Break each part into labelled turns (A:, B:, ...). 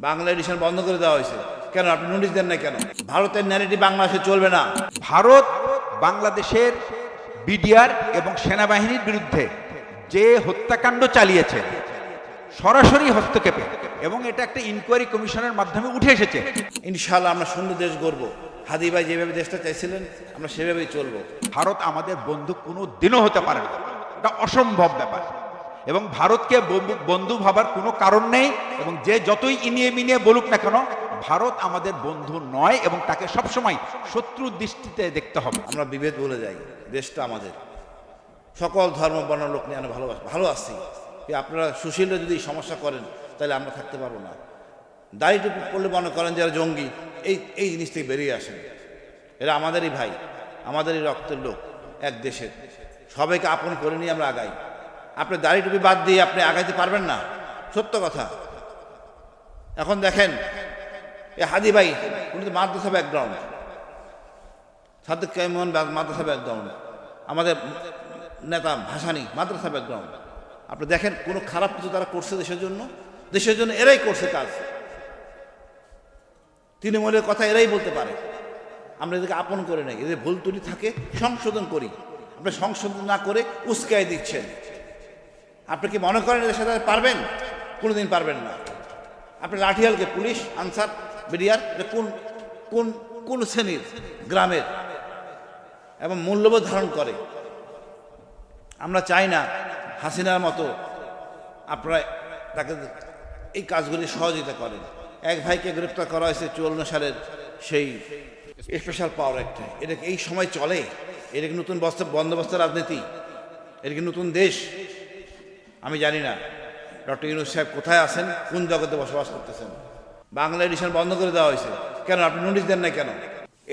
A: Bangla addition বন্ধ করে দেওয়া হয়েছে কেন? আপনি নোটিশ দেন না কেন? ভারতের ন্যারেটিভ বাংলাদেশে চলবে না।
B: ভারত বাংলাদেশের বিডিআর এবং সেনাবাহিনীর বিরুদ্ধে যে হত্যাকাণ্ড চালিয়েছে সরাসরি হস্তক্ষেপে, এবং এটা একটা ইনকোয়ারি কমিশনের মাধ্যমে উঠে এসেছে।
A: ইনশাআল্লাহ আমরা সুন্দর দেশ গড়ব। হাদি ভাই যেভাবে দেশটা চাইছিলেন আমরা সেভাবেই চলবো।
B: ভারত আমাদের বন্ধু কোনো দিনও হতে পারে না, এটা অসম্ভব ব্যাপার। এবং ভারতকে বন্ধু ভাবার কোনো কারণ নেই, এবং যে যতই ইনিয়ে মিনিয়ে বলুক না কেন, ভারত আমাদের বন্ধু নয় এবং তাকে সবসময় শত্রুর দৃষ্টিতে দেখতে হবে।
A: আমরা বিভেদ বলে যাই, দেশটা আমাদের, সকল ধর্ম বর্ণ লোক নিয়ে আমরা ভালো আছি। আপনারা সুশীলরা যদি সমস্যা করেন তাহলে আমরা থাকতে পারবো না। দাড়িটুকু করলে মনে করেন যারা জঙ্গি, এই জিনিস থেকে বেরিয়ে আসেন। এরা আমাদেরই ভাই, আমাদেরই রক্তের লোক, এক দেশের। সবাইকে আপন করে নিয়ে আমরা আগাই। আপনি দাড়ি টুপি বাদ দিয়ে আপনি আগাইতে পারবেন না, সত্য কথা। এখন দেখেন এ হাদি ভাই উনি তো মাদ্রাসা ব্যাকগ্রাউন্ড, সাদেক কাইমন মাদ্রাসা ব্যাকগ্রাউন্ড, আমাদের নেতা ভাসানী মাদ্রাসা ব্যাকগ্রাউন্ড। আপনি দেখেন কোনো খারাপ কিছু তারা করছে দেশের জন্য এরাই করছে কাজ। তৃণমূলের কথা এরাই বলতে পারে। আমরা এদেরকে আপন করে নেই, এদের ভুল ত্রুটি থাকে সংশোধন করি। আপনি সংশোধন না করে উস্কাই দিচ্ছেন। আপনি কি মনে করেন এদের সাথে পারবেন? কোনোদিন পারবেন না। আপনি লাঠিয়ালকে পুলিশ আনসার বিডিআর কোন কোন কোন শ্রেণীর গ্রামের এবং মূল্যবোধ ধারণ করে? আমরা চাই না হাসিনার মতো আপনারা তাকে এই কাজগুলি সহযোগিতা করেন। এক ভাইকে গ্রেপ্তার করা হয়েছে 54 সালের সেই স্পেশাল পাওয়ার অ্যাক্টে। এটা এই সময় চলে? এটা কি নতুন বন্দোবস্ত রাজনীতি? এটা কি নতুন দেশ? আমি জানি না ডক্টর ইউনূস সাহেব কোথায় আছেন, কোন জগতে বসবাস করতেছেন। বাংলা এডিশন বন্ধ করে দেওয়া হয়েছে কেন? আপনি নোটিশ দেন না কেন?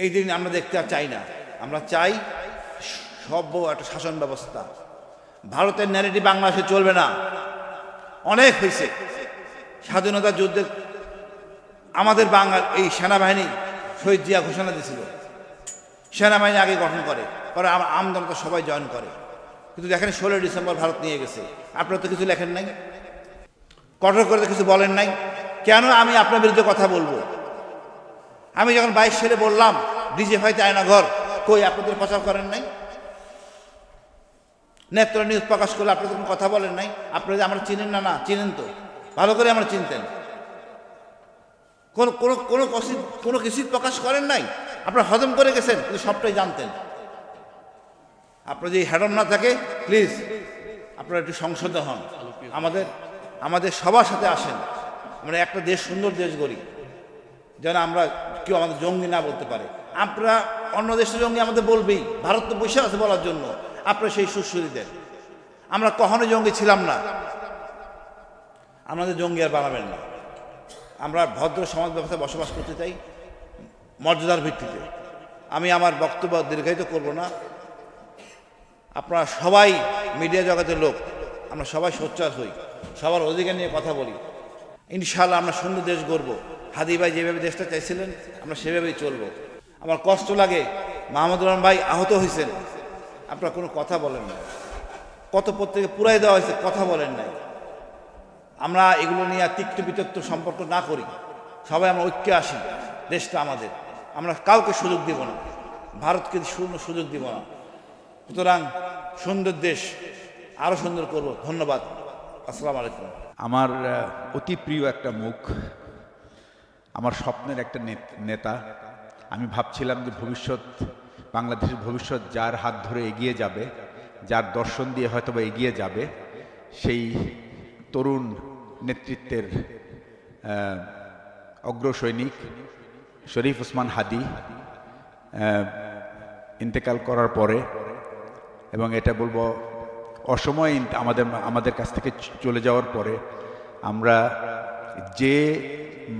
A: এই দিন আমরা দেখতে চাই না। আমরা চাই সভ্য একটা শাসন ব্যবস্থা। ভারতের ন্যারেটিভ বাংলাদেশে চলবে না। অনেক হয়েছে। স্বাধীনতা যুদ্ধে আমাদের বাংলার এই সেনাবাহিনী শহীদ জিয়া ঘোষণা দিয়েছিল, সেনাবাহিনী আগে গঠন করে, পরে আমজনতা সবাই জয়েন করে। কিন্তু দেখেন 16 ডিসেম্বর ভারত নিয়ে গেছে। আপনারা তো কিছু লেখেন নাই, কঠোর করে তো কিছু বলেন নাই। কেন আমি আপনার বিরুদ্ধে কথা বলবো? আমি যখন 22 সালে বললাম ডিজিএফআই চায় না ঘর, কই আপনাদের প্রচার করেন নাই? নেত্র নিউজ প্রকাশ করলে আপনাদের কোনো কথা বলেন নাই? আপনারা আমরা চিনেন না? না চিনেন তো, ভালো করে আমরা চিনতেন। কোনো কিছু প্রকাশ করেন নাই। আপনারা হজম করে গেছেন, কিন্তু সবটাই জানতেন। আপনার যদি হ্যাডম না থাকে প্লিজ আপনারা একটু সংশোধন হন। আমাদের সবার সাথে আসেন। আমরা একটা দেশ, সুন্দর দেশ গড়ি, যেন আমরা কেউ আমাদের জঙ্গি না বলতে পারে। আপনারা অন্য দেশের জঙ্গি আমাদের বলবেই, ভারত তো বসে আছে বলার জন্য। আপনারা সেই সুশ্রী দেন। আমরা কখনো জঙ্গি ছিলাম না, আমাদের জঙ্গি আর বানাবেন না। আমরা ভদ্র সমাজ ব্যবস্থায় বসবাস করতে চাই, মর্যাদার ভিত্তিতে। আমি আমার বক্তব্য দীর্ঘায়িত করব না। আপনারা সবাই মিডিয়া জগতের লোক, আমরা সবাই সোচ্চার হই, সবার অধিকার নিয়ে কথা বলি। ইনশাআল্লাহ আমরা সুন্দর দেশ গড়ব। হাদি ভাই যেভাবে দেশটা চাইছিলেন আমরা সেভাবেই চলব। আমার কষ্ট লাগে, মাহমুদুর রহমান ভাই আহত হয়েছেন, আপনারা কোনো কথা বলেন না। কত পত্রিকা পুরাই দেওয়া হয়েছে, কথা বলেন নাই। আমরা এগুলো নিয়ে তিক্ত বিতক্ত সম্পর্ক না করি, সবাই আমরা ঐক্যে আসি। দেশটা আমাদের, আমরা কাউকে সুযোগ দিব না, ভারতকে সুযোগ দিব না। সুতরাং সুন্দর দেশ আরও সুন্দর করব। ধন্যবাদ। আসসালামু আলাইকুম।
B: আমার অতি প্রিয় একটা মুখ, আমার স্বপ্নের একটা নেতা। আমি ভাবছিলাম যে বাংলাদেশের ভবিষ্যৎ যার হাত ধরে এগিয়ে যাবে, যার দর্শন দিয়ে হয়তোবা এগিয়ে যাবে, সেই তরুণ নেতৃত্বের অগ্রসৈনিক শরীফ ওসমান হাদি ইন্তেকাল করার পরে, এবং এটা বলবো অসময়ে আমাদের কাছ থেকে চলে যাওয়ার পরে, আমরা যে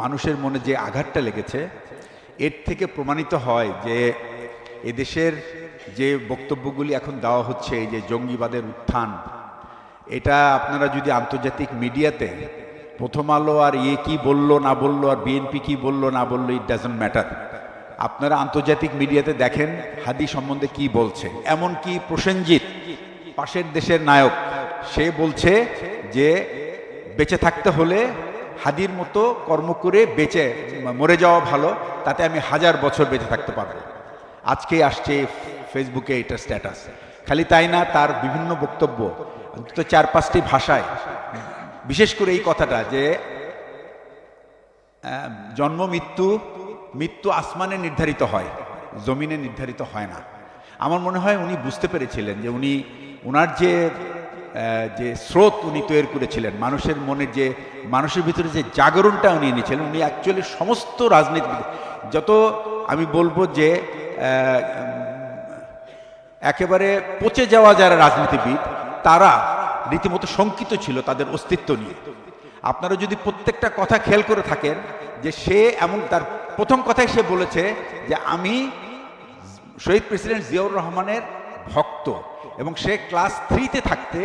B: মানুষের মনে যে আঘাতটা লেগেছে, এর থেকে প্রমাণিত হয় যে এদেশের যে বক্তব্যগুলি এখন দেওয়া হচ্ছে, এই যে জঙ্গিবাদের উত্থান, এটা আপনারা যদি আন্তর্জাতিক মিডিয়াতে প্রথম আলো আর কি বললো না বললো, আর বিএনপি কি বললো না বললো, ইট ডাজন্ট ম্যাটার। আপনারা আন্তর্জাতিক মিডিয়াতে দেখেন হাদি সম্বন্ধে কি বলছে। এমনকি প্রসেনজিৎ, পাশের দেশের নায়ক, সে বলছে যে বেঁচে থাকতে হলে হাদির মতো কর্ম করে বেঁচে মরে যাওয়া ভালো, তাতে আমি 1000 বছর বেঁচে থাকতে পারবো। আজকে আসছে ফেসবুকে এটা স্ট্যাটাস। খালি তাই না, তার বিভিন্ন বক্তব্য অন্তত 4-5টি ভাষায়, বিশেষ করে এই কথাটা যে জন্ম মৃত্যু, মৃত্যু আসমানে নির্ধারিত হয়, জমিনে নির্ধারিত হয় না। আমার মনে হয় উনি বুঝতে পেরেছিলেন যে ওনার যে স্রোত উনি তৈরি করেছিলেন, মানুষের মনের যে, মানুষের ভিতরে যে জাগরণটা উনি এনেছিলেন, উনি অ্যাকচুয়ালি সমস্ত রাজনীতি, যত আমি বলবো যে একেবারে পচে যাওয়া যারা রাজনীতিবিদ, তারা রীতিমতো শঙ্কিত ছিল তাদের অস্তিত্ব নিয়ে। আপনারা যদি প্রত্যেকটা কথা খেয়াল করে থাকেন যে সে এমন, তার প্রথম কথাই সে বলেছে যে আমি শহীদ প্রেসিডেন্ট জিয়াউর রহমানের ভক্ত, এবং সে ক্লাস 3-তে থাকতে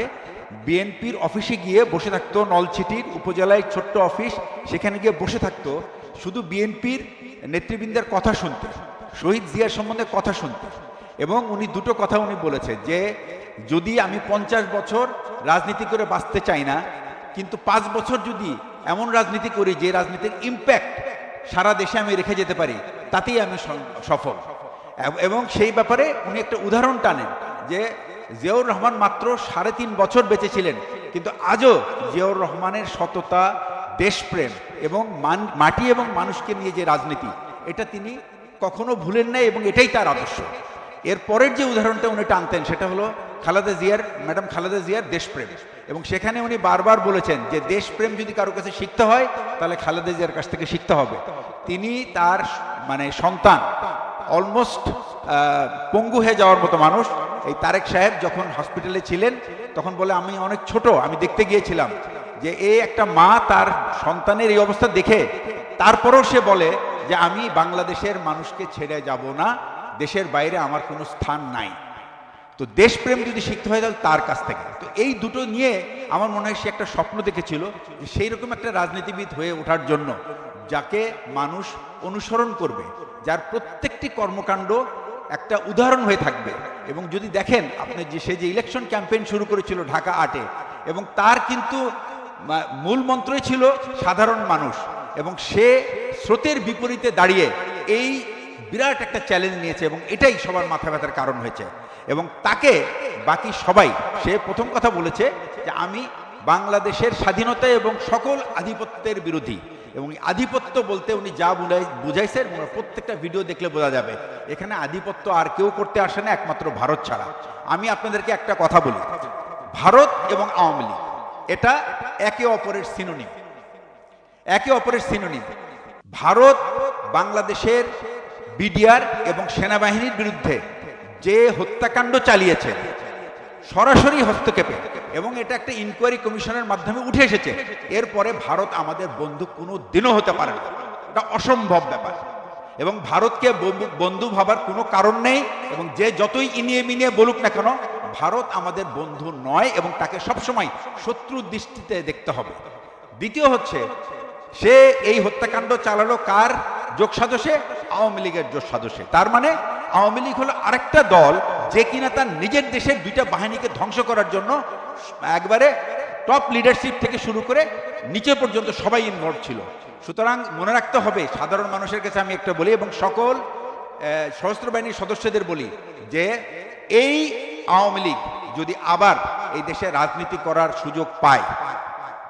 B: বিএনপির অফিসে গিয়ে বসে থাকতো, নলছিটির উপজেলায় ছোট্ট অফিস, সেখানে গিয়ে বসে থাকতো শুধু বিএনপির নেতৃবৃন্দের কথা শুনতে, শহীদ জিয়ার সম্বন্ধে কথা শুনতে। এবং উনি দুটো কথা উনি বলেছে যে যদি আমি 50 বছর রাজনীতি করে বাঁচতে চাই না, কিন্তু 5 বছর যদি এমন রাজনীতি করি যে রাজনীতির ইম্প্যাক্ট সারা দেশে আমি রেখে যেতে পারি, তাতেই আমি সফল। এবং সেই ব্যাপারে উনি একটা উদাহরণ টানেন যে জিয়াউর রহমান মাত্র 3.5 বছর বেঁচে ছিলেন, কিন্তু আজও জিয়াউর রহমানের সততা, দেশপ্রেম এবং মাটি এবং মানুষকে নিয়ে যে রাজনীতি, এটা তিনি কখনো ভুলেন নাই, এবং এটাই তার আদর্শ। এর পরের যে উদাহরণটা উনি টানতেন সেটা হলো ম্যাডাম খালেদা জিয়ার দেশপ্রেম, এবং সেখানে উনি বারবার বলেছেন যে দেশপ্রেম যদি কারো কাছে শিখতে হয় তাহলে খালেদা জিয়ার কাছ থেকে শিখতে হবে। তিনি তার সন্তান অলমোস্ট পঙ্গু হয়ে যাওয়ার মতো মানুষ, এই তারেক সাহেব যখন হসপিটালে ছিলেন তখন বলে আমি অনেক ছোট, আমি দেখতে গিয়েছিলাম যে এই একটা মা তার সন্তানের এই অবস্থা দেখে তারপরেও সে বলে যে আমি বাংলাদেশের মানুষকে ছেড়ে যাব না, দেশের বাইরে আমার কোনো স্থান নাই। তো দেশপ্রেম যদি শিখতে হয় তাহলে তার কাছ থেকে। তো এই দুটো নিয়ে আমার মনে হয় সে একটা স্বপ্ন দেখেছিল যে সেই রকম একটা রাজনীতিবিদ হয়ে ওঠার জন্য, যাকে মানুষ অনুসরণ করবে, যার প্রত্যেকটি কর্মকাণ্ড একটা উদাহরণ হয়ে থাকবে। এবং যদি দেখেন আপনি যে সে যে ইলেকশন ক্যাম্পেইন শুরু করেছিল ঢাকা 8-এ, এবং তার কিন্তু মূল মন্ত্রই ছিল সাধারণ মানুষ, এবং সে স্রোতের বিপরীতে দাঁড়িয়ে এই বিরাট একটা চ্যালেঞ্জ নিয়েছে, এবং এটাই সবার মাথা ব্যথার কারণ হয়েছে। এবং তাকে বাকি সবাই, সে প্রথম কথা বলেছে যে আমি বাংলাদেশের স্বাধীনতা এবং সকল আধিপত্যের বিরোধী, এবং আধিপত্য বলতে উনি যা বুঝাইছেন প্রত্যেকটা ভিডিও দেখলে বোঝা যাবে এখানে আধিপত্য আর কেউ করতে আসে না একমাত্র ভারত ছাড়া। আমি আপনাদেরকে একটা কথা বলি, ভারত এবং আওয়ামী লীগ এটা একে অপরের সিনোনিম, একে অপরের সিনোনিম। ভারত বাংলাদেশের বিডিআর এবং সেনাবাহিনীর বিরুদ্ধে যে হত্যাকাণ্ড চালিয়েছে সরাসরি হস্তক্ষেপে, এবং এটা একটা ইনকোয়ারি কমিশনের মাধ্যমে উঠে এসেছে, এরপরে ভারত আমাদের বন্ধু কোনো দিনও হতে পারে না, এটা অসম্ভব ব্যাপার। এবং ভারতকে বন্ধু ভাবার কোনো কারণ নেই, এবং যে যতই ইনিয়ে মিনিয়ে বলুক না কেন, ভারত আমাদের বন্ধু নয়, এবং তাকে সবসময় শত্রুর দৃষ্টিতে দেখতে হবে। দ্বিতীয় হচ্ছে, সে এই হত্যাকাণ্ড চালালো কার যোগসাজশে? আওয়ামী লীগের যোগসাজশে। তার মানে আওয়ামী লীগ হলো আরেকটা দল যে কিনা তার নিজের দেশের দুইটা বাহিনীকে ধ্বংস করার জন্য একবারে টপ লিডারশিপ থেকে শুরু করে নিচে পর্যন্ত সবাই ইনভলভ ছিল। সুতরাং মনে রাখতে হবে, সাধারণ মানুষের কাছে আমি একটা বলি এবং সকল সশস্ত্র বাহিনীর সদস্যদের বলি যে এই আওয়ামী লীগ যদি আবার এই দেশে রাজনীতি করার সুযোগ পায়,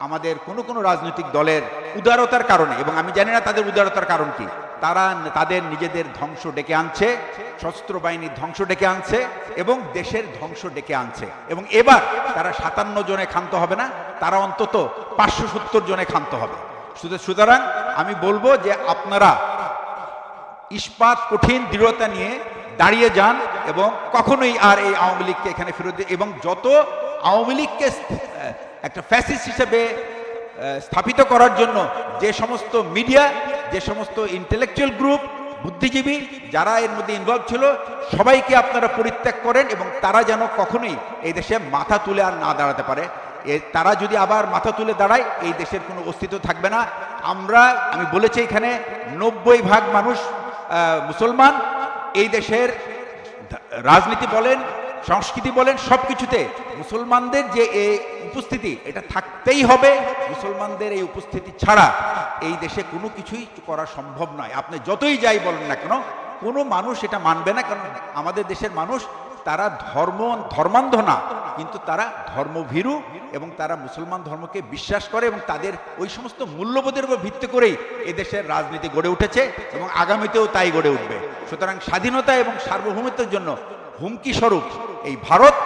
B: আমাদের কোনো রাজনৈতিক দলের উদারতার কারণে, এবং আমি জানি না তাদের উদারতার কারণ কি, তারা তাদের নিজেদের ধ্বংস ডেকে আনছে, সশস্ত্র বাহিনীর ধ্বংস ডেকে আনছে এবং দেশের ধ্বংস ডেকে আনছে। এবং এবার তারা 57 জনে ক্ষান্ত হবে না, তারা অন্তত 570 জনে ক্ষান্ত হবে। সুতরাং আমি বলবো যে আপনারা ইস্পাত কঠিন দৃঢ়তা নিয়ে দাঁড়িয়ে যান, এবং কখনোই আর এই আওয়ামী লীগকে এখানে ফেরত দিয়ে, এবং যত আওয়ামী লীগকে একটা ফ্যাসিস্ট হিসেবে স্থাপিত করার জন্য যে সমস্ত মিডিয়া, যে সমস্ত ইন্টেলেকচুয়াল গ্রুপ, বুদ্ধিজীবী যারা এর মধ্যে ইনভলভ ছিল, সবাইকে আপনারা পরিত্যাগ করেন, এবং তারা যেন কখনোই এই দেশে মাথা তুলে আর না দাঁড়াতে পারে। তারা যদি আবার মাথা তুলে দাঁড়ায়, এই দেশের কোনো অস্তিত্ব থাকবে না। আমি বলেছি এখানে 90% মানুষ মুসলমান। এই দেশের রাজনীতি বলেন, সংস্কৃতি বলেন, সব কিছুতে মুসলমানদের যে এই উপস্থিতি এটা থাকতেই হবে। মুসলমানদের এই উপস্থিতি ছাড়া এই দেশে কোনো কিছুই করা সম্ভব নয়। আপনি যতই যাই বলেন না কেন, কোনো মানুষ এটা মানবে না। কারণ আমাদের দেশের মানুষ তারা ধর্মান্ধ না, কিন্তু তারা ধর্মভীরু এবং তারা মুসলমান ধর্মকে বিশ্বাস করে এবং তাদের ওই সমস্ত মূল্যবোধের উপর ভিত্তি করেই এদেশের রাজনীতি গড়ে উঠেছে এবং আগামীতেও তাই গড়ে উঠবে। সুতরাং স্বাধীনতা এবং সার্বভৌমত্বের জন্য হুমকি স্বরূপ এই ভারত,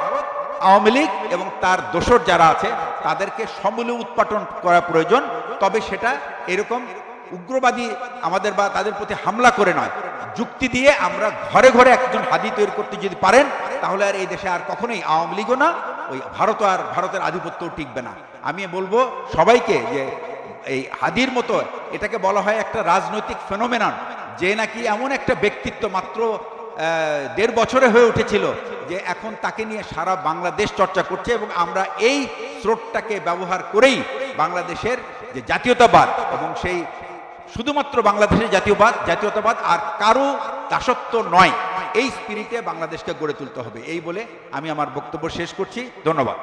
B: আওয়ামী লীগ এবং তার দোসর যারা আছে তাদেরকে সমূলে উৎপাটন করা প্রয়োজন। তবে সেটা এরকম উগ্রবাদী আমাদের বা তাদের প্রতি হামলা করে নয়, যুক্তি দিয়ে আমরা ঘরে ঘরে একজন হাদি তৈরি করতে যদি পারেন, তাহলে আর এই দেশে আর কখনোই আওয়ামী লীগও না, ওই ভারত আর ভারতের আধিপত্যও টিকবে না। আমি বলবো সবাইকে যে এই হাদির মতো এটাকে বলা হয় একটা রাজনৈতিক ফেনোমেনন, যে নাকি এমন একটা ব্যক্তিত্ব মাত্র 1.5 বছরে হয়ে উঠেছিল যে এখন তাকে নিয়ে সারা বাংলাদেশ চর্চা করছে। এবং আমরা এই স্রোতটাকে ব্যবহার করেই বাংলাদেশের যে জাতীয়তাবাদ এবং সেই শুধুমাত্র বাংলাদেশের জাতীয়তাবাদ আর কারো দাসত্ব নয়, এই স্পিরিটে বাংলাদেশকে গড়ে তুলতে হবে। এই বলে আমি আমার বক্তব্য শেষ করছি। ধন্যবাদ।